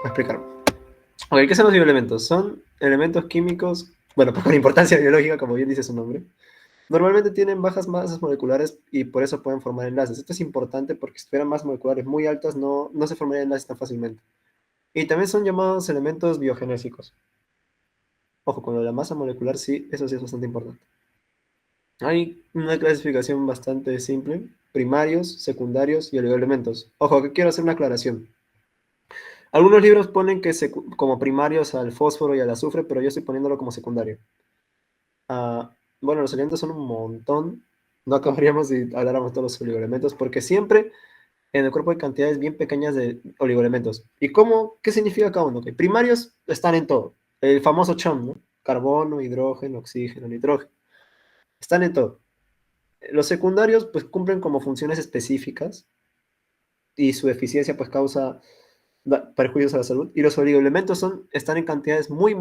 a explicar. Ok, ¿qué son los bioelementos? Son elementos químicos, bueno, con importancia biológica, como bien dice su nombre. Normalmente tienen bajas masas moleculares y por eso pueden formar enlaces. Esto es importante porque si tuvieran masas moleculares muy altas no se formarían enlaces tan fácilmente. Y también son llamados elementos biogenésicos. Ojo, con lo de la masa molecular sí, eso sí es bastante importante. Hay una clasificación bastante simple: primarios, secundarios y oligoelementos. Ojo, que quiero hacer una aclaración. Algunos libros ponen que como primarios al fósforo y al azufre, pero yo estoy poniéndolo como secundario. Ah, bueno, los elementos son un montón. No acabaríamos si habláramos de todos los oligoelementos, porque siempre en el cuerpo hay cantidades bien pequeñas de oligoelementos. ¿Y cómo? ¿Qué significa cada uno? Que primarios están en todo. El famoso CHON, ¿no? Carbono, hidrógeno, oxígeno, nitrógeno. Están en todo. Los secundarios pues cumplen como funciones específicas y su eficiencia pues causa perjuicios a la salud. Y los oligoelementos están en cantidades muy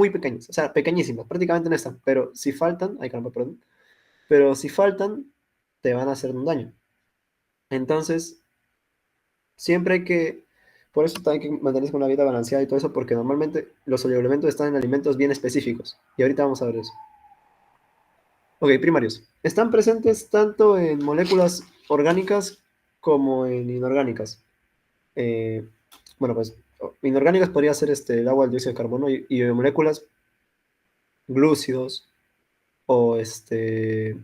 pequeñas, o sea, pequeñísimas, prácticamente no están. Pero si faltan, ay caramba, perdón, pero si faltan, te van a hacer un daño. Entonces, siempre hay que, por eso hay que mantenerse con una vida balanceada y todo eso, porque normalmente los oligoelementos están en alimentos bien específicos. Y ahorita vamos a ver eso. Ok, primarios. Están presentes tanto en moléculas orgánicas como en inorgánicas. Eh, bueno, pues inorgánicas podría ser el agua, el dióxido de carbono y moléculas glúcidos o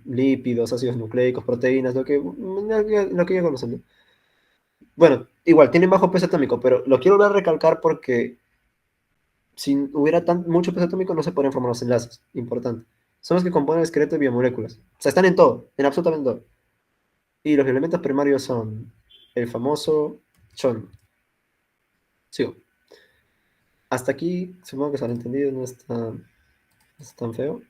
lípidos, ácidos nucleicos, proteínas, lo que ya conocen, ¿no? Bueno, igual, tienen bajo peso atómico, pero lo quiero volver a recalcar porque si hubiera mucho peso atómico no se podrían formar los enlaces. Importante. Son los que componen el esqueleto de biomoléculas. O sea, están en todo, en absolutamente todo. Y los elementos primarios son el famoso chon. Sigo. Hasta aquí supongo que se han entendido, no está tan feo.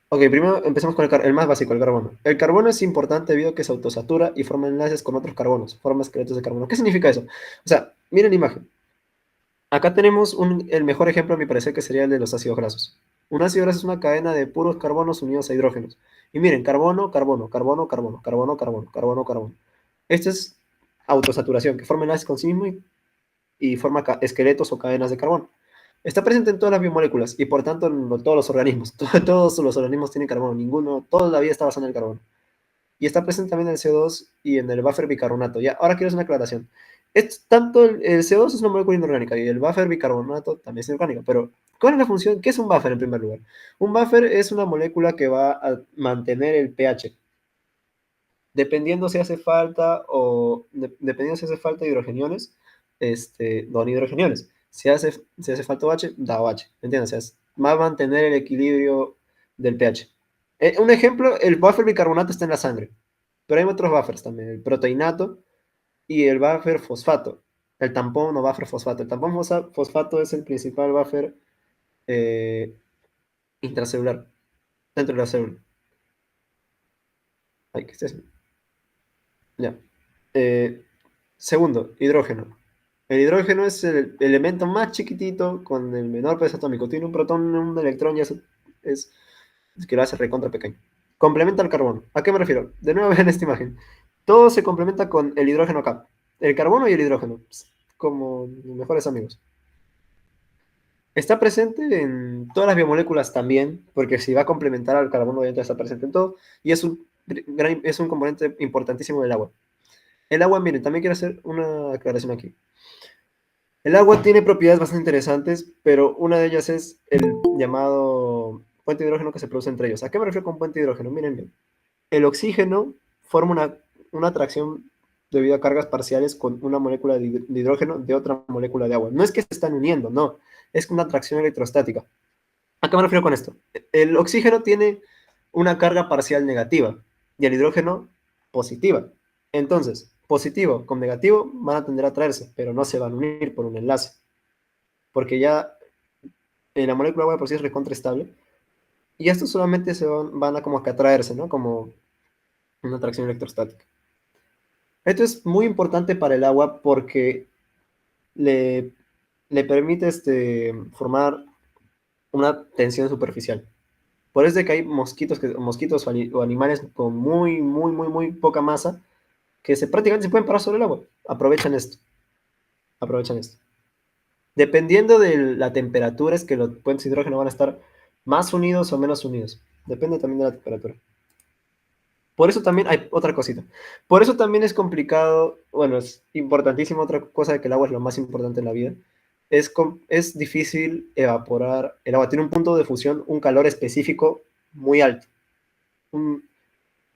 Ok, primero empecemos con el más básico, el carbono. El carbono es importante debido a que se autosatura y forma enlaces con otros carbonos, forma esqueletos de carbono. ¿Qué significa eso? O sea, miren la imagen. Acá tenemos el mejor ejemplo, a mi parecer, que sería el de los ácidos grasos. Un ácido graso es una cadena de puros carbonos unidos a hidrógenos. Y miren, carbono, carbono, carbono, carbono, carbono, carbono, carbono, carbono. Esto es autosaturación, que forma enlaces con sí mismo y forma esqueletos o cadenas de carbono. Está presente en todas las biomoléculas y por tanto en todos los organismos. Todos los organismos tienen carbono, ninguno, toda la vida está basada en el carbono. Y está presente también en el CO2 y en el buffer bicarbonato. Ya, ahora quiero hacer una aclaración. Tanto el CO2 es una molécula inorgánica y el buffer bicarbonato también es inorgánico, pero ¿cuál es la función? ¿Qué es un buffer en primer lugar? Un buffer es una molécula que va a mantener el pH. Dependiendo si hace falta dependiendo si hace falta hidrogeniones, don hidrogeniones. Si hace falta OH, da OH. ¿Me entiendes? O sea, va a mantener el equilibrio del pH. Un ejemplo, el buffer bicarbonato está en la sangre, pero hay otros buffers también, el proteinato y el buffer fosfato. El tampón o buffer fosfato. El tampón fosfato es el principal buffer eh, intracelular dentro de la célula. Ay, ¿qué es eso? Ya. Eh, Segundo, hidrógeno. El hidrógeno es el elemento más chiquitito con el menor peso atómico. Tiene un protón, un electrón y eso es que lo hace recontra pequeño. Complementa al carbono. ¿A qué me refiero? De nuevo vean esta imagen. Todo se complementa con el hidrógeno acá. El carbono y el hidrógeno, como mejores amigos. Está presente en todas las biomoléculas también, porque si va a complementar al carbono, obviamente está presente en todo, y es un componente importantísimo del agua. El agua, miren, también quiero hacer una aclaración aquí. El agua tiene propiedades bastante interesantes, pero una de ellas es el llamado puente de hidrógeno que se produce entre ellos. ¿A qué me refiero con puente de hidrógeno? Miren bien. El oxígeno forma una atracción debido a cargas parciales con una molécula de hidrógeno de otra molécula de agua. No es que se están uniendo, no. Es una atracción electrostática. ¿A qué me refiero con esto? El oxígeno tiene una carga parcial negativa y el hidrógeno positiva. Entonces, positivo con negativo van a tender a atraerse, pero no se van a unir por un enlace, porque ya la molécula agua de por sí es recontraestable y estos solamente van a como que atraerse, ¿no? Como una atracción electrostática. Esto es muy importante para el agua porque le, le permite formar una tensión superficial. Por eso es de que hay mosquitos o animales con muy poca masa que prácticamente se pueden parar sobre el agua. Aprovechan esto. aprovechan esto. Dependiendo de la temperatura, es que los puentes de hidrógeno van a estar más unidos o menos unidos. Depende también de la temperatura. Por eso también hay otra cosita. Por eso también es complicado, bueno, es importantísimo otra cosa de que el agua es lo más importante en la vida. Es difícil evaporar el agua. Tiene un punto de fusión, un calor específico muy alto. Un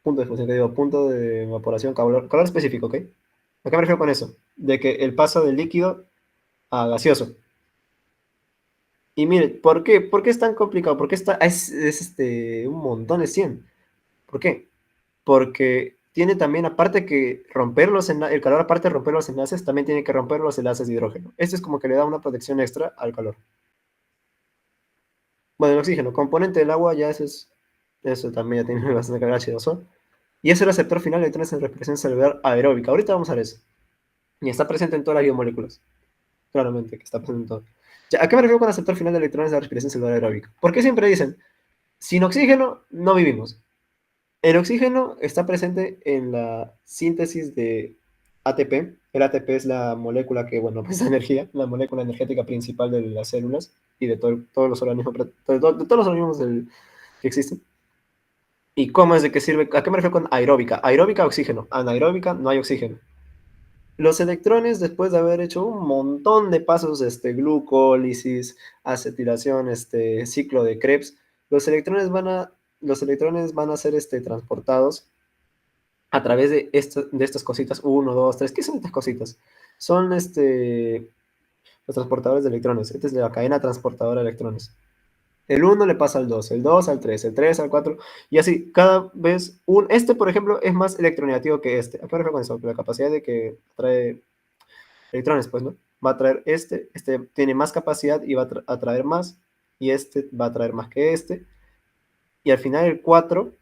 punto de fusión, que digo, punto de evaporación, calor específico, ¿ok? ¿A qué me refiero con eso? De que el paso del líquido a gaseoso. Y mire, ¿por qué? ¿Por qué es tan complicado? ¿Por qué un montón de 100? ¿Por qué? Porque tiene también, aparte que romper el calor, aparte de romper los enlaces, también tiene que romper los enlaces de hidrógeno. Esto es como que le da una protección extra al calor. Bueno, el oxígeno, componente del agua, eso también ya tiene bastante carga H2O. Y es el receptor final de electrones en respiración celular aeróbica. Ahorita vamos a ver eso. Y está presente en todas las biomoléculas. Claramente, que está presente en todo. Ya, ¿a qué me refiero con receptor final de electrones de respiración celular aeróbica? Porque siempre dicen, sin oxígeno no vivimos. El oxígeno está presente en la síntesis de ATP. El ATP es la molécula que, bueno, pues da energía, la molécula energética principal de las células y de todos los organismos, de todos los organismos que existen. ¿Y cómo es de qué sirve? ¿A qué me refiero con aeróbica? Aeróbica, oxígeno. Anaeróbica, no hay oxígeno. Los electrones, después de haber hecho un montón de pasos, glucólisis, acetilación, ciclo de Krebs, los electrones van a ser transportados a través de estas cositas, uno, dos, tres. ¿Qué son estas cositas? Son los transportadores de electrones. Esta es la cadena transportadora de electrones. El uno le pasa al 2, el 2 al 3, el 3 al 4, y así, cada vez, por ejemplo, es más electronegativo que este. ¿A qué me refiero con eso? La capacidad de que trae electrones, pues, ¿no? Va a traer este tiene más capacidad y va a traer más, y este va a traer más que este, y al final el 4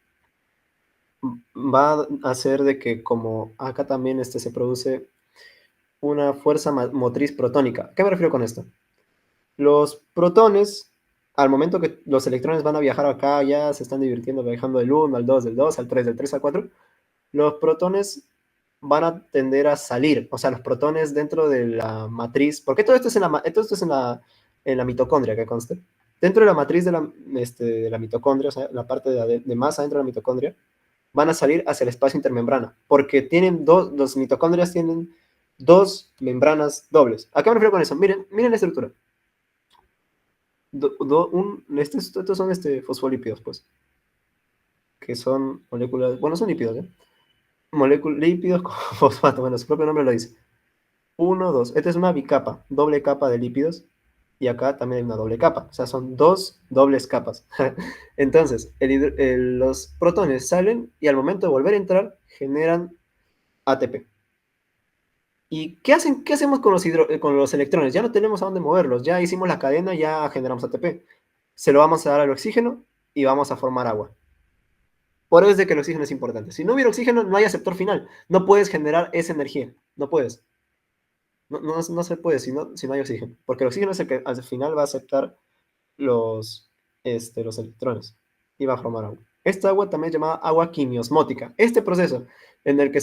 va a hacer de que, como acá también se produce una fuerza motriz protónica. ¿A qué me refiero con esto? Los protones, al momento que los electrones van a viajar acá, ya se están divirtiendo viajando del 1 al 2, del 2 al 3, del 3 al 4, los protones van a tender a salir, o sea, los protones dentro de la matriz, porque todo esto es en la mitocondria, que conste. Dentro de la matriz de la mitocondria, o sea, la parte de más adentro de la mitocondria, van a salir hacia el espacio intermembrana, porque los mitocondrias tienen dos membranas dobles. ¿A qué me refiero con eso? Miren la estructura. Estos son fosfolípidos, pues, que son moléculas, bueno, son lípidos, ¿eh? Lípidos con fosfato, bueno, su propio nombre lo dice. Uno, dos. Esta es una bicapa, doble capa de lípidos, y acá también hay una doble capa, o sea, son dos dobles capas. Entonces, los protones salen y al momento de volver a entrar, generan ATP. ¿Y qué hacemos con con los electrones? Ya no tenemos a dónde moverlos, ya hicimos la cadena, ya generamos ATP. Se lo vamos a dar al oxígeno y vamos a formar agua. Por eso es de que el oxígeno es importante. Si no hubiera oxígeno, no hay aceptor final. No puedes generar esa energía. No puedes. No se puede si no hay oxígeno. Porque el oxígeno es el que al final va a aceptar los electrones y va a formar agua. Esta agua también es llamada agua quimiosmótica. Este proceso en el que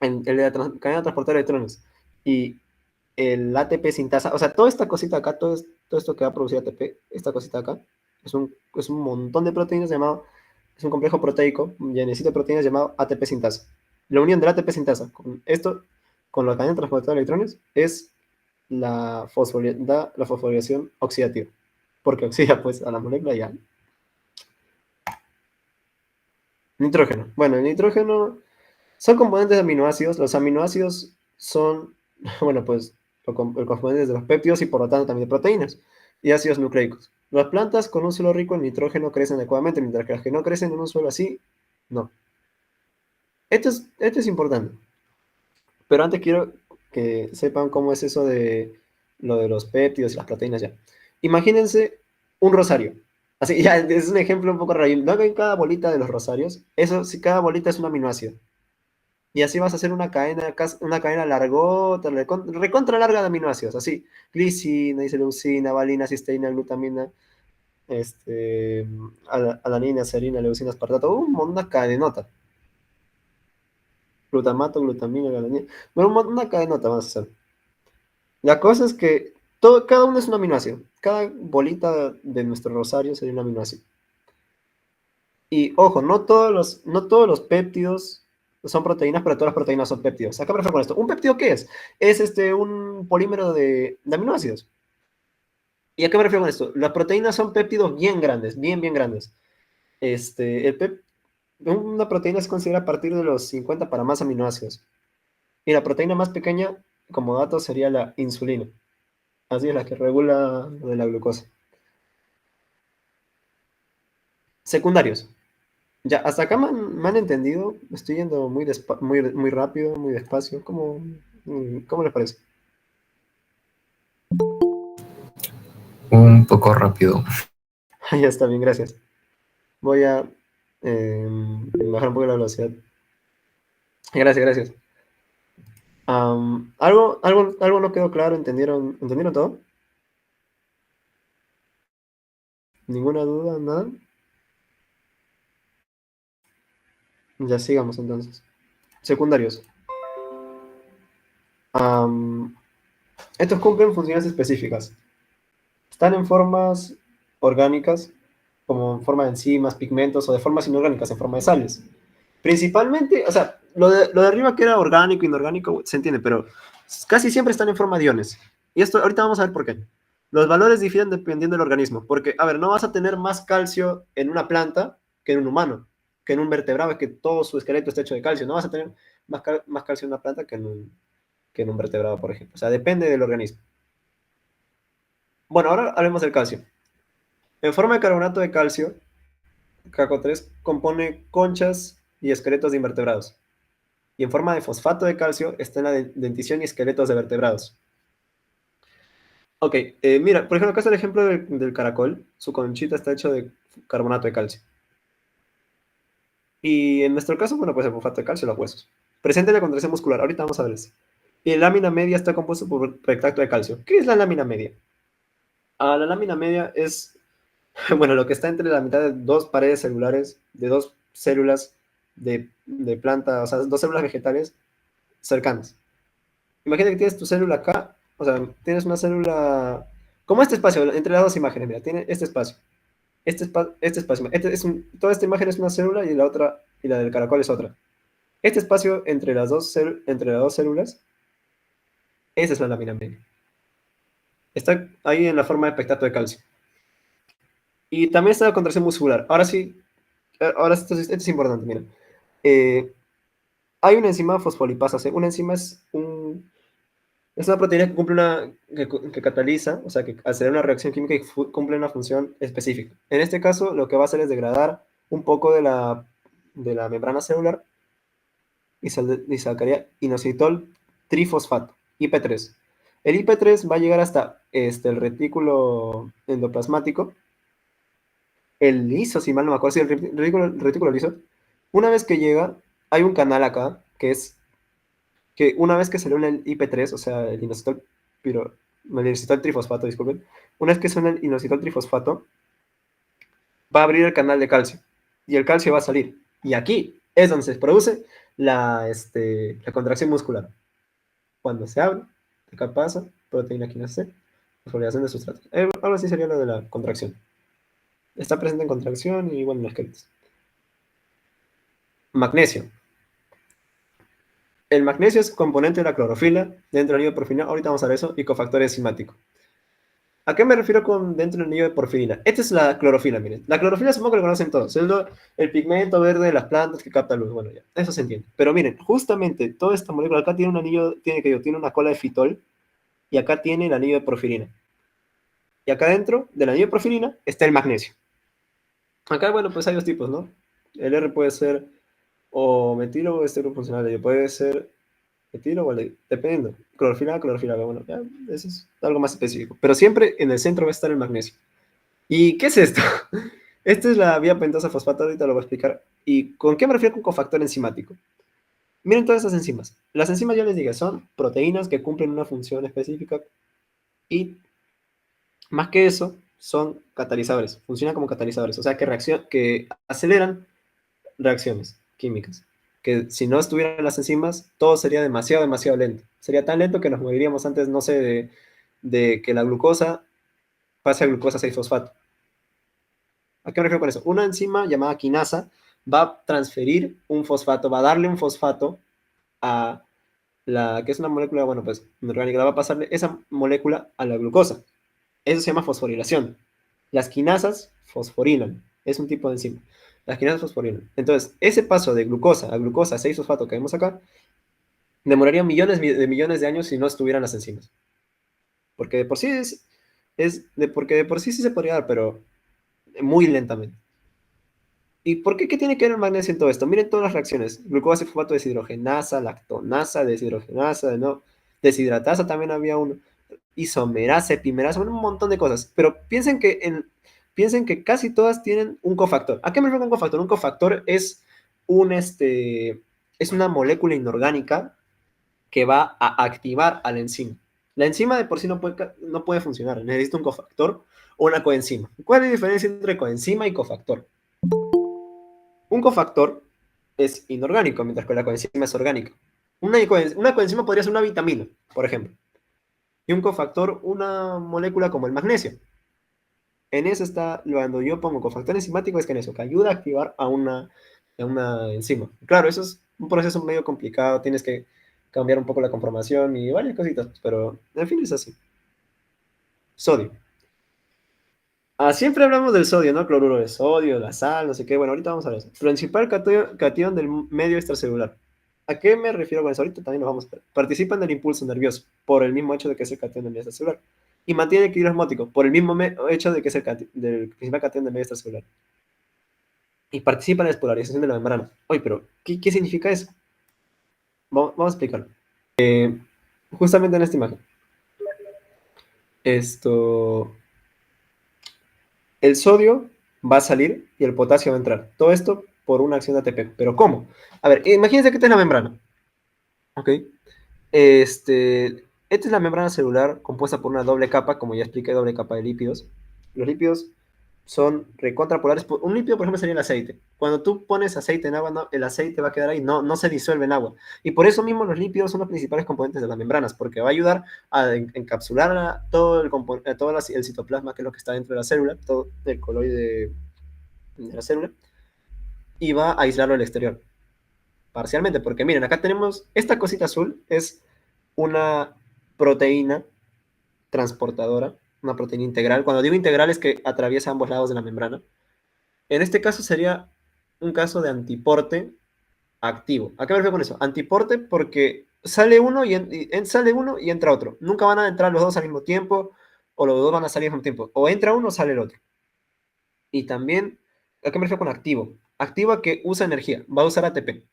en el de la cadena de transportar electrones y el ATP sintasa, o sea, toda esta cosita acá, todo esto que va a producir ATP, esta cosita acá, es un montón de proteínas es un complejo proteico, llenecito de proteínas llamado ATP sintasa. La unión del ATP sintasa con la cadena de transporte de electrones, es la fosforilación oxidativa, porque oxida pues a la molécula ya. Nitrógeno. Bueno, el nitrógeno son componentes de aminoácidos. Los aminoácidos son, bueno, pues, los componentes de los péptidos y por lo tanto también de proteínas y ácidos nucleicos. Las plantas con un suelo rico en nitrógeno crecen adecuadamente, mientras que las que no crecen en un suelo así, no. Esto es importante. Pero antes quiero que sepan cómo es eso de lo de los péptidos y las proteínas ya. Imagínense un rosario. Así, ya, es un ejemplo un poco raro. ¿No ven cada bolita de los rosarios? Eso, si cada bolita es un aminoácido. Y así vas a hacer una cadena largota, recontra larga de aminoácidos, así. Glicina, isoleucina, valina, cisteína, glutamina, este, alanina, serina, leucina, aspartato, una cadenota. glutamato, glutamina, galanina. Bueno, una cadenota vamos a hacer. La cosa es que cada uno es un aminoácido. Cada bolita de nuestro rosario sería un aminoácido. Y ojo, no todos los péptidos son proteínas, pero todas las proteínas son péptidos. ¿A qué me refiero con esto? ¿Un péptido qué es? Es un polímero de aminoácidos. ¿Y a qué me refiero con esto? Las proteínas son péptidos bien grandes, bien, bien grandes. Una proteína se considera a partir de los 50 para más aminoácidos. Y la proteína más pequeña, como dato, sería la insulina. Así es la que regula lo de la glucosa. Secundarios. Ya, hasta acá me han entendido. Estoy yendo muy rápido, muy despacio. ¿Cómo les parece? Un poco rápido. Ya está bien, gracias. Voy a bajar un poco la velocidad. Gracias, gracias. ¿Algo no quedó claro? ¿Entendieron todo? ¿Ninguna duda? ¿Nada? Ya sigamos entonces. Secundarios. Am, Estos cumplen funciones específicas. Están en formas orgánicas, como en forma de enzimas, pigmentos, o de formas inorgánicas, en forma de sales. Principalmente, o sea, lo de arriba que era orgánico, inorgánico, se entiende, pero casi siempre están en forma de iones. Y esto, ahorita vamos a ver por qué. Los valores difieren dependiendo del organismo, porque, a ver, no vas a tener más calcio en una planta que en un humano, que en un vertebrado, que todo su esqueleto está hecho de calcio. No vas a tener más calcio en una planta que en un vertebrado, por ejemplo. O sea, depende del organismo. Bueno, ahora hablemos del calcio. En forma de carbonato de calcio, CaCO3 compone conchas y esqueletos de invertebrados. Y en forma de fosfato de calcio está en la dentición y esqueletos de vertebrados. Ok, mira, por ejemplo, acá está el ejemplo del caracol. Su conchita está hecho de carbonato de calcio. Y en nuestro caso, bueno, pues el fosfato de calcio, los huesos. Presente en la contracción muscular. Ahorita vamos a ver eso. Y la lámina media está compuesta por rectacto de calcio. ¿Qué es la lámina media? La lámina media es, bueno, lo que está entre la mitad de dos paredes celulares, de dos células de planta, o sea, dos células vegetales cercanas. Imagina que tienes tu célula acá, o sea, tienes una célula, como este espacio, entre las dos imágenes, mira, tiene este espacio, este espacio, toda esta imagen es una célula y la otra, y la del caracol es otra. Este espacio entre las dos células, esa es la lámina media. Está ahí en la forma de pectato de calcio. Y también está la contracción muscular. Ahora sí, esto es importante, mira. Eh, Hay una enzima fosfolipasa C. Una enzima es una proteína que cataliza, o sea, que hace una reacción química y cumple una función específica. En este caso, lo que va a hacer es degradar un poco de la membrana celular y sacaría inositol trifosfato, IP3. El IP3 va a llegar hasta el retículo endoplasmático, el liso, si mal no me acuerdo, sí, el retículo liso. Una vez que llega, hay un canal acá, que una vez que se une el IP3, o sea, el inositol trifosfato, disculpen, una vez que se une el inositol trifosfato, va a abrir el canal de calcio y el calcio va a salir. Y aquí es donde se produce la contracción muscular. Cuando se abre, acá pasa, proteína quinasa C, fosforilación de sustrato. Algo así sería lo de la contracción. Está presente en contracción y bueno, en los esqueletos. Magnesio. El magnesio es componente de la clorofila dentro del anillo de porfirina. Ahorita vamos a ver eso. Y cofactor enzimático. ¿A qué me refiero con dentro del anillo de porfirina? Esta es la clorofila, miren. La clorofila supongo que lo conocen todos. Es el pigmento verde de las plantas que capta luz. Bueno, ya, eso se entiende. Pero miren, justamente toda esta molécula acá tiene un anillo, tiene una cola de fitol y acá tiene el anillo de porfirina. Y acá dentro del anillo de porfirina está el magnesio. Acá, bueno, pues hay dos tipos, ¿no? El R puede ser o metilo o este grupo funcional. Puede ser etilo o aldehído, dependiendo. Clorofila, clorofila, bueno, ya, eso es algo más específico. Pero siempre en el centro va a estar el magnesio. ¿Y qué es esto? Esta es la vía pentosa fosfato, ahorita lo voy a explicar. ¿Y con qué me refiero con cofactor enzimático? Miren todas estas enzimas. Las enzimas, ya les digo, son proteínas que cumplen una función específica y más que eso, son catalizadores. Funcionan como catalizadores, o sea, que aceleran reacciones químicas. que si no estuvieran las enzimas, todo sería demasiado, demasiado lento. Sería tan lento que nos moriríamos antes, no sé, de que la glucosa pase a glucosa 6-fosfato. ¿A qué me refiero con eso? Una enzima llamada quinasa va a transferir un fosfato, va a darle un fosfato a la que es una molécula, bueno, pues inorgánica, va a pasarle esa molécula a la glucosa. Eso se llama fosforilación. Las quinasas fosforilan, es un tipo de enzima. Las quinasas fosforilan. Entonces, ese paso de glucosa a glucosa 6-fosfato que vemos acá, demoraría millones de años si no estuvieran las enzimas. Porque de por sí porque de por sí sí se podría dar, pero muy lentamente. ¿Y por qué? ¿Qué tiene que ver el magnesio en todo esto? Miren todas las reacciones. Glucosa, fosfato, deshidrogenasa, lactonasa, deshidrogenasa, ¿no? Deshidratasa también había uno. Isomerasa, epimerasa, un montón de cosas. Pero piensen que casi todas tienen un cofactor. ¿A qué me refiero con cofactor? Un cofactor es una molécula inorgánica que va a activar a la enzima. La enzima de por sí no puede funcionar. Necesita un cofactor o una coenzima. ¿Cuál es la diferencia entre coenzima y cofactor? Un cofactor es inorgánico, mientras que la coenzima es orgánica. Una coenzima podría ser una vitamina, por ejemplo. Y un cofactor, una molécula como el magnesio. En eso está, cuando yo pongo cofactor enzimático, es que en eso, que ayuda a activar a una enzima. Claro, eso es un proceso medio complicado, tienes que cambiar un poco la conformación y varias cositas, pero en fin es así. Sodio. Siempre hablamos del sodio, ¿no? Cloruro de sodio, la sal, no sé qué. Bueno, ahorita vamos a ver eso. Principal catión del medio extracelular. ¿A qué me refiero con eso? Ahorita también lo vamos a ver. Participa en el impulso nervioso por el mismo hecho de que es el catión del medio extracelular. Y mantiene el equilibrio osmótico por el mismo hecho de que es del principal catión del medio extracelular. Y participa en la despolarización de la membrana. Oye, pero ¿qué significa eso? Vamos a explicarlo. Justamente en esta imagen. Esto, el sodio va a salir y el potasio va a entrar. Todo esto por una acción de ATP. ¿Pero cómo? A ver, imagínense que esta es la membrana. ¿Ok? Esta es la membrana celular compuesta por una doble capa, como ya expliqué, doble capa de lípidos. Los lípidos son recontrapolares. Un lípido, por ejemplo, sería el aceite. Cuando tú pones aceite en agua, el aceite va a quedar ahí, no se disuelve en agua. Y por eso mismo los lípidos son los principales componentes de las membranas, porque va a ayudar a encapsular todo el citoplasma, que es lo que está dentro de la célula, todo el coloide de la célula, y va a aislarlo del exterior, parcialmente, porque miren, acá tenemos esta cosita azul, es una proteína transportadora, una proteína integral. Cuando digo integral es que atraviesa ambos lados de la membrana. En este caso sería un caso de antiporte activo. ¿A qué me refiero con eso? Antiporte porque sale uno sale uno y entra otro. Nunca van a entrar los dos al mismo tiempo o los dos van a salir al mismo tiempo. O entra uno o sale el otro. Y también, ¿a qué me refiero con activo? Activa que usa energía, va a usar ATP.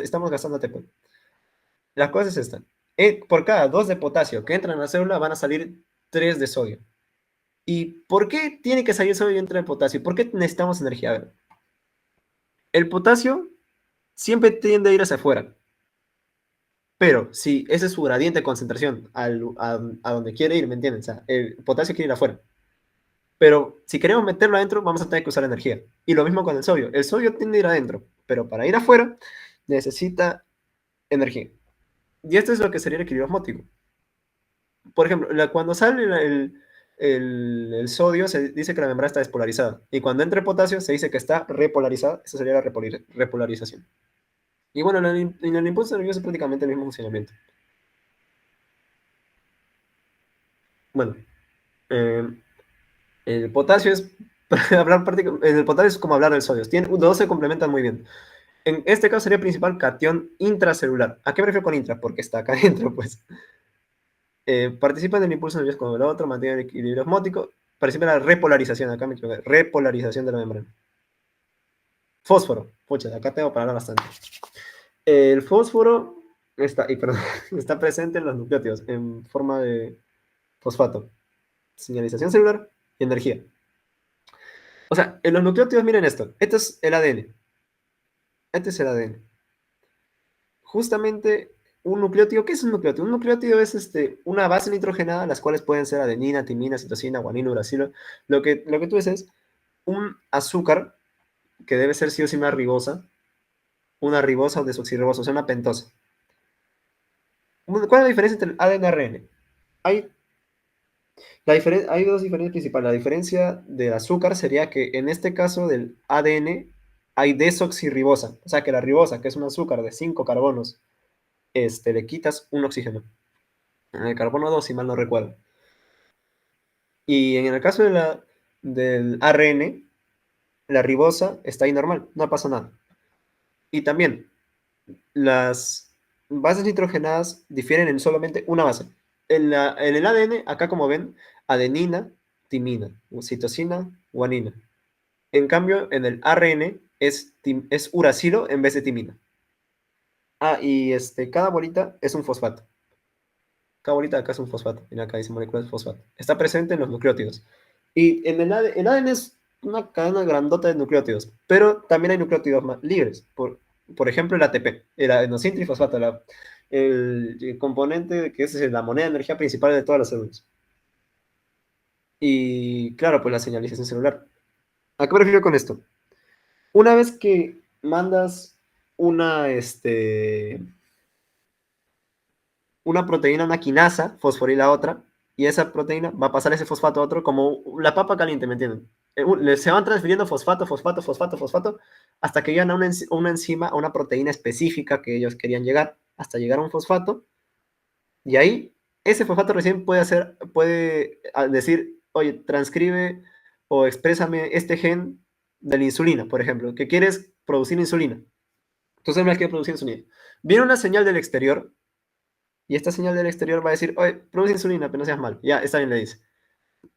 Estamos gastando ATP. La cosa es esta. Por cada 2 de potasio que entran a la célula van a salir 3 de sodio. ¿Y por qué tiene que salir sodio y entrar el potasio? ¿Por qué necesitamos energía? A ver, el potasio siempre tiende a ir hacia afuera. Pero si ese es su gradiente de concentración a donde quiere ir, ¿me entienden? O sea, el potasio quiere ir afuera. Pero si queremos meterlo adentro, vamos a tener que usar energía. Y lo mismo con el sodio. El sodio tiende a ir adentro, pero para ir afuera necesita energía. Y esto es lo que sería el equilibrio osmótico. Por ejemplo, cuando sale el sodio, se dice que la membrana está despolarizada. Y cuando entra el potasio, se dice que está repolarizada. Esa sería la repolarización. Y bueno, en el impulso nervioso es prácticamente el mismo funcionamiento. Bueno, eh, el potasio es el potasio es como hablar del sodio. Los dos se complementan muy bien. En este caso sería el principal catión intracelular. ¿A qué me refiero con intra? Porque está acá adentro, pues. Participa en el impulso nervioso con el otro, mantiene el equilibrio osmótico, participa en la repolarización, acá me equivoqué, repolarización de la membrana. Fósforo, pucha, acá tengo para hablar bastante. El fósforo perdón, está presente en los nucleótidos en forma de fosfato, señalización celular y energía. O sea, en los nucleótidos, miren esto, este es el ADN, este es el ADN. Justamente un nucleótido, ¿qué es un nucleótido? Un nucleótido es una base nitrogenada, las cuales pueden ser adenina, timina, citosina, guanina, uracilo. Lo que tú ves es un azúcar que debe ser sí o sí más ribosa, una ribosa o desoxirribosa, o sea, una pentosa. ¿Cuál es la diferencia entre el ADN y el ARN? Hay, hay dos diferencias principales. La diferencia del azúcar sería que en este caso del ADN hay desoxirribosa, o sea que la ribosa, que es un azúcar de 5 carbonos, le quitas un oxígeno. En el carbono 2 si mal no recuerdo. Y en el caso del ARN, la ribosa está ahí normal, no pasa nada. Y también, las bases nitrogenadas difieren en solamente una base. En el ADN, acá como ven, adenina, timina, citosina, guanina. En cambio, en el ARN es uracilo en vez de timina. Ah, y cada bolita es un fosfato. Cada bolita de acá es un fosfato. Mira, acá dice moléculas de fosfato. Está presente en los nucleótidos. Y en el ADN es una cadena grandota de nucleótidos, pero también hay nucleótidos libres. Por ejemplo, el ATP, el adenosintrifosfato, el componente que es la moneda de energía principal de todas las células. Y claro, pues la señalización celular. ¿A qué me refiero con esto? Una vez que mandas una, una proteína, una quinasa, fosforila a otra, y esa proteína va a pasar ese fosfato a otro como la papa caliente, ¿me entienden? Se van transfiriendo fosfato, fosfato, fosfato, fosfato, hasta que llegan a una enzima, a una proteína específica que ellos querían llegar, hasta llegar a un fosfato, y ahí ese fosfato recién puede decir, oye, transcribe o exprésame este gen de la insulina, por ejemplo, que quieres producir insulina. Entonces me quiere producir insulina. Viene una señal del exterior y esta señal del exterior va a decir, oye, produce insulina, pero no seas mal. Ya, está bien, le dice.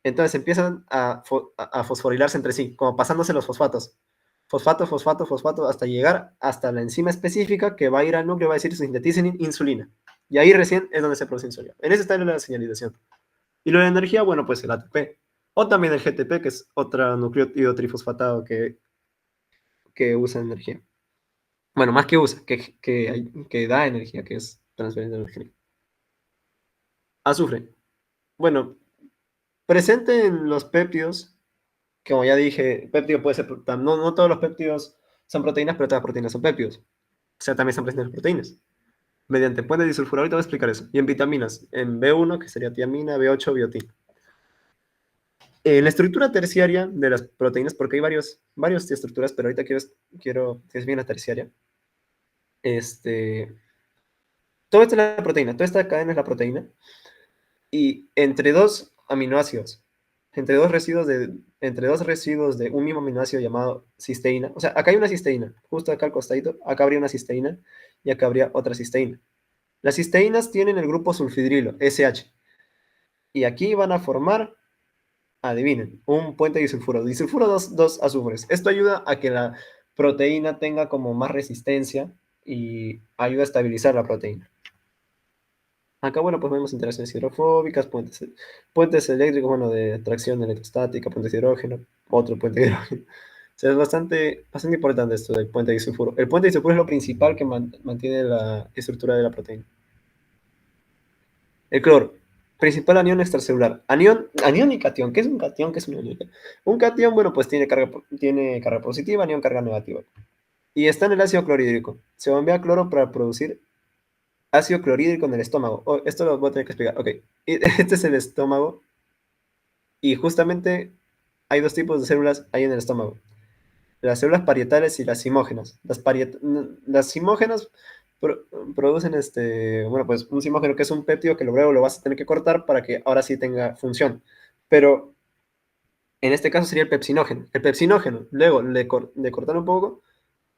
Entonces empiezan a fosforilarse entre sí, como pasándose los fosfatos. Fosfato, fosfato, fosfato, hasta llegar hasta la enzima específica que va a ir al núcleo, va a decir, sinteticen insulina. Y ahí recién es donde se produce insulina. En ese está la señalización. Y lo de energía, bueno, pues el ATP. O también el GTP, que es otro nucleótido trifosfatado que usa energía. Bueno, más que usa, que da energía, que es transferencia de energía. Azufre. Bueno, presente en los péptidos, como ya dije, péptido puede ser, no todos los péptidos son proteínas, pero todas las proteínas son péptidos. O sea, también son presentes en las proteínas. Mediante puentes disulfuro, ahorita voy a explicar eso. Y en vitaminas, en B1, que sería tiamina, B8, biotina. En la estructura terciaria de las proteínas, porque hay varias estructuras, pero ahorita quiero que es bien la terciaria. Este, todo esto es la proteína, toda esta cadena es la proteína. Y entre dos aminoácidos, entre dos residuos de un mismo aminoácido llamado cisteína, o sea, acá hay una cisteína, justo acá al costadito, acá habría una cisteína y acá habría otra cisteína. Las cisteínas tienen el grupo sulfidrilo, SH, y aquí van a formar, adivinen, un puente disulfuro, disulfuro dos azufres. Esto ayuda a que la proteína tenga como más resistencia y ayuda a estabilizar la proteína. Acá, bueno, pues vemos interacciones hidrofóbicas, puentes eléctricos, bueno, de tracción electrostática, puentes de hidrógeno, otro puente de hidrógeno. O sea, es bastante importante esto del puente disulfuro. El puente disulfuro es lo principal que mantiene la estructura de la proteína. El cloro, principal anión extracelular. Anión y catión. ¿Qué es un catión? ¿Qué es un anión? Un catión, bueno, pues tiene carga positiva, anión carga negativa. Y está en el ácido clorhídrico. Se bombea cloro para producir ácido clorhídrico en el estómago. Oh, esto lo voy a tener que explicar. Ok, este es el estómago y justamente hay dos tipos de células ahí en el estómago. Las células parietales y las simógenas. Las simógenas pro- producen bueno, pues un simógeno que es un péptido que luego lo vas a tener que cortar para que ahora sí tenga función. Pero en este caso sería el pepsinógeno. El pepsinógeno, luego de cortar un poco,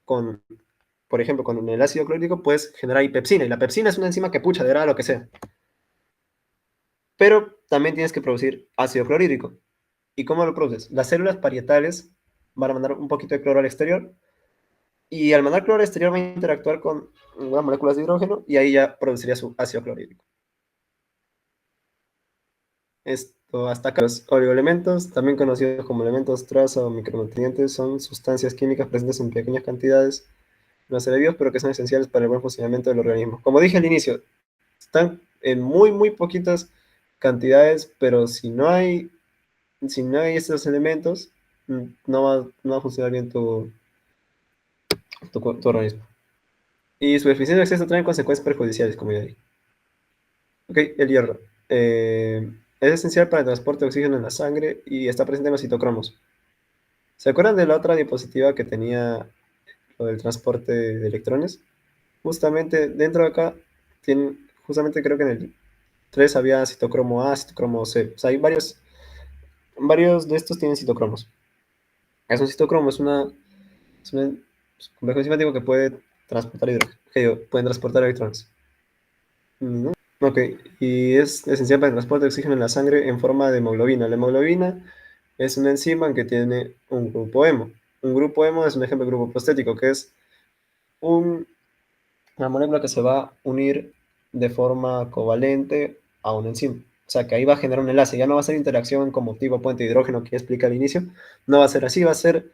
con, por ejemplo, con el ácido clorhídrico, puedes generar pepsina. Y la pepsina es una enzima que pucha, degrada lo que sea. Pero también tienes que producir ácido clorhídrico. ¿Y cómo lo produces? Las células parietales van a mandar un poquito de cloro al exterior y al mandar cloro al exterior va a interactuar con unas moléculas de hidrógeno y ahí ya produciría su ácido clorhídrico. Esto hasta acá. Los oligoelementos, también conocidos como elementos traza o micronutrientes, son sustancias químicas presentes en pequeñas cantidades en los seres vivos, pero que son esenciales para el buen funcionamiento del organismo. Como dije al inicio, están en muy poquitas cantidades, pero si no hay estos elementos, no va a funcionar bien tu organismo. Y su deficiencia de acceso trae consecuencias perjudiciales, como ya dije. Ok, el hierro. Es esencial para el transporte de oxígeno en la sangre y está presente en los citocromos. ¿Se acuerdan de la otra diapositiva que tenía lo del transporte de electrones? Justamente dentro de acá, tienen, justamente creo que en el 3 había citocromo A, citocromo C. O sea, hay varios de estos tienen citocromos. Es un citocromo, es un complejo enzimático que puede transportar hidrógeno, que digo, pueden transportar electrones. ¿No? Ok, y es esencial para el transporte de oxígeno en la sangre en forma de hemoglobina. La hemoglobina es una enzima que tiene un grupo hemo. Un grupo hemo es un ejemplo de grupo prostético, que es un- una molécula que se va a unir de forma covalente a una enzima. O sea, que ahí va a generar un enlace. Ya no va a ser interacción como tipo puente de hidrógeno que explica al inicio. No va a ser así, va a ser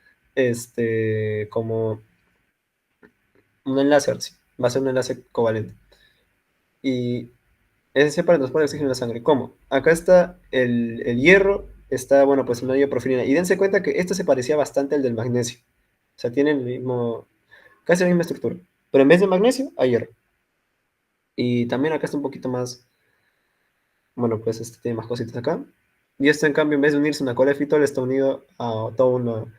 como un enlace, ahora sí. Va a ser un enlace covalente. Y es esencial para el transporte de oxígeno en la sangre. ¿Cómo? Acá está el hierro, está, bueno, pues una hidroprofilina. Y dense cuenta que esto se parecía bastante al del magnesio. O sea, tienen el mismo, casi la misma estructura. Pero en vez de magnesio, hay hierro. Y también acá está un poquito más, bueno, pues tiene más cositas acá. Y esto, en cambio, en vez de unirse a una cola de fitol, está unido a toda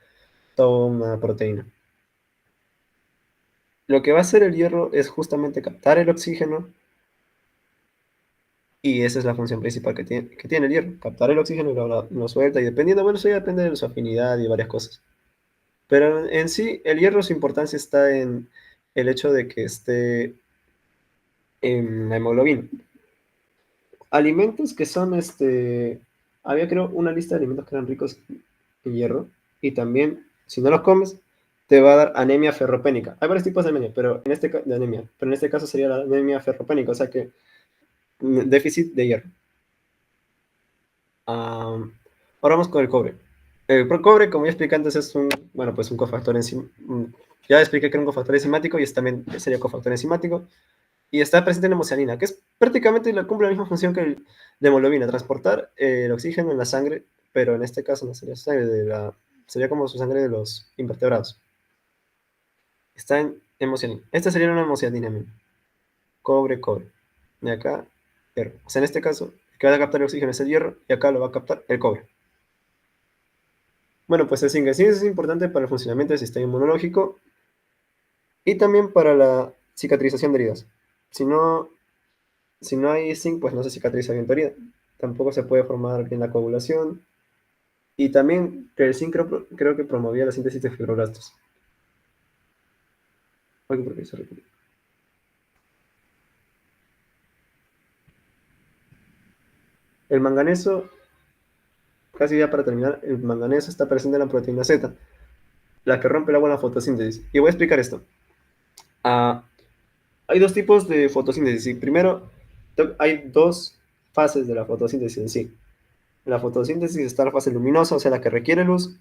una proteína. Lo que va a hacer el hierro es justamente captar el oxígeno. Y esa es la función principal que tiene el hierro, captar el oxígeno y lo suelta. Y dependiendo, bueno, eso ya depende de su afinidad y varias cosas. Pero en sí, el hierro, su importancia está en el hecho de que esté en la hemoglobina. Alimentos que son, había creo una lista de alimentos que eran ricos en hierro. Y también, si no los comes, te va a dar anemia ferropénica. Hay varios tipos de anemia, de anemia, pero en este caso sería la anemia ferropénica, o sea que déficit de hierro. Ahora vamos con el cobre. El cobre, como ya expliqué antes, es bueno, pues un cofactor ya expliqué que era un cofactor enzimático y este también sería cofactor enzimático. Y está presente en la hemocianina, que es prácticamente cumple la misma función que la hemoglobina, transportar el oxígeno en la sangre, pero en este caso no sería su sangre, sería como su sangre de los invertebrados. Está en hemocianina. Esta sería una hemocianina, cobre, cobre. Y acá, hierro. O sea, en este caso, el que va a captar el oxígeno es el hierro y acá lo va a captar el cobre. Bueno, pues el zinc. El zinc es importante para el funcionamiento del sistema inmunológico y también para la cicatrización de heridas. Si no, si no hay zinc, pues no se cicatriza bien tu herida. Tampoco se puede formar bien la coagulación. Y también que el zinc creo que promovía la síntesis de fibroblastos. Algo por ahí se repite. El manganeso, casi ya para terminar, el manganeso está presente en la proteína Z, la que rompe el agua en la fotosíntesis. Y voy a explicar esto. Ah, hay dos tipos de fotosíntesis. Y primero, hay dos fases de la fotosíntesis en sí. En la fotosíntesis está la fase luminosa, o sea, la que requiere luz,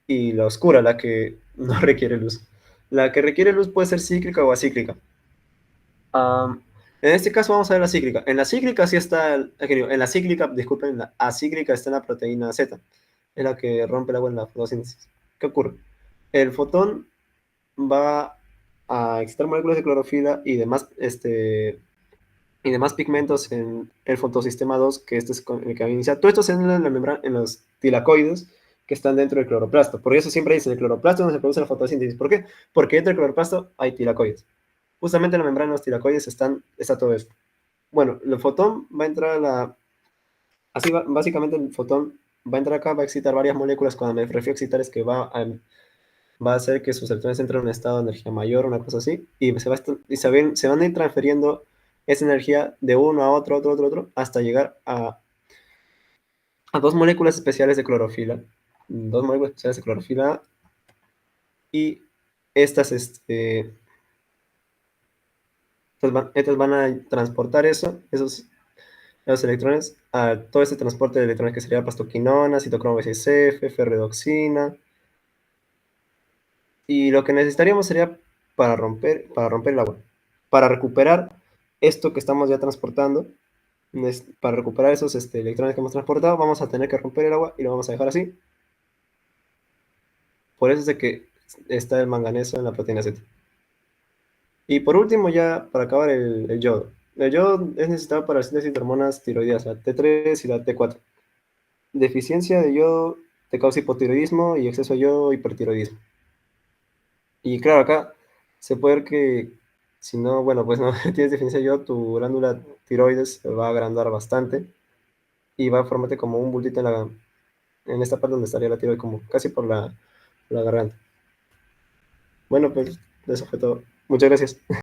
y la oscura, la que no requiere luz. La que requiere luz puede ser cíclica o acíclica. Am, en este caso vamos a ver la cíclica. En la cíclica sí está, en la cíclica, disculpen, en la acíclica está la proteína Z, es la que rompe el agua en la fotosíntesis. ¿Qué ocurre? El fotón va a excitar moléculas de clorofila y demás pigmentos en el fotosistema 2, que este es el que va a iniciar. Todo esto se en la membrana, en los tilacoides que están dentro del cloroplasto. Por eso siempre dicen el cloroplasto es donde se produce la fotosíntesis. ¿Por qué? Porque dentro del cloroplasto hay tilacoides. Justamente en la membrana de los tilacoides está todo esto. Bueno, el fotón va a entrar así básicamente el fotón va a entrar acá, va a excitar varias moléculas. Cuando me refiero a excitar es que va a hacer que sus electrones entren en un estado de energía mayor, una cosa así, y se van a ir transfiriendo esa energía de uno a otro, otro, otro, otro, hasta llegar a dos moléculas especiales de clorofila. Dos moléculas especiales de clorofila y estas, estas van a transportar esos electrones a todo este transporte de electrones que sería plastoquinona, citocromo B6F, ferredoxina. Y lo que necesitaríamos sería para romper el agua, para recuperar esto que estamos ya transportando, para recuperar esos electrones que hemos transportado, vamos a tener que romper el agua y lo vamos a dejar así. Por eso es de que está el manganeso en la proteína Z. Y por último, ya para acabar, el yodo. El yodo es necesitado para la síntesis de hormonas tiroideas, la T3 y la T4. Deficiencia de yodo te causa hipotiroidismo y exceso de yodo, hipertiroidismo. Y claro, acá se puede ver que si no, bueno, pues no tienes deficiencia de yodo, tu glándula tiroides se va a agrandar bastante y va a formarte como un bultito en esta parte donde estaría la tiroides, como casi por la garganta. Bueno, pues eso fue todo. Muchas gracias.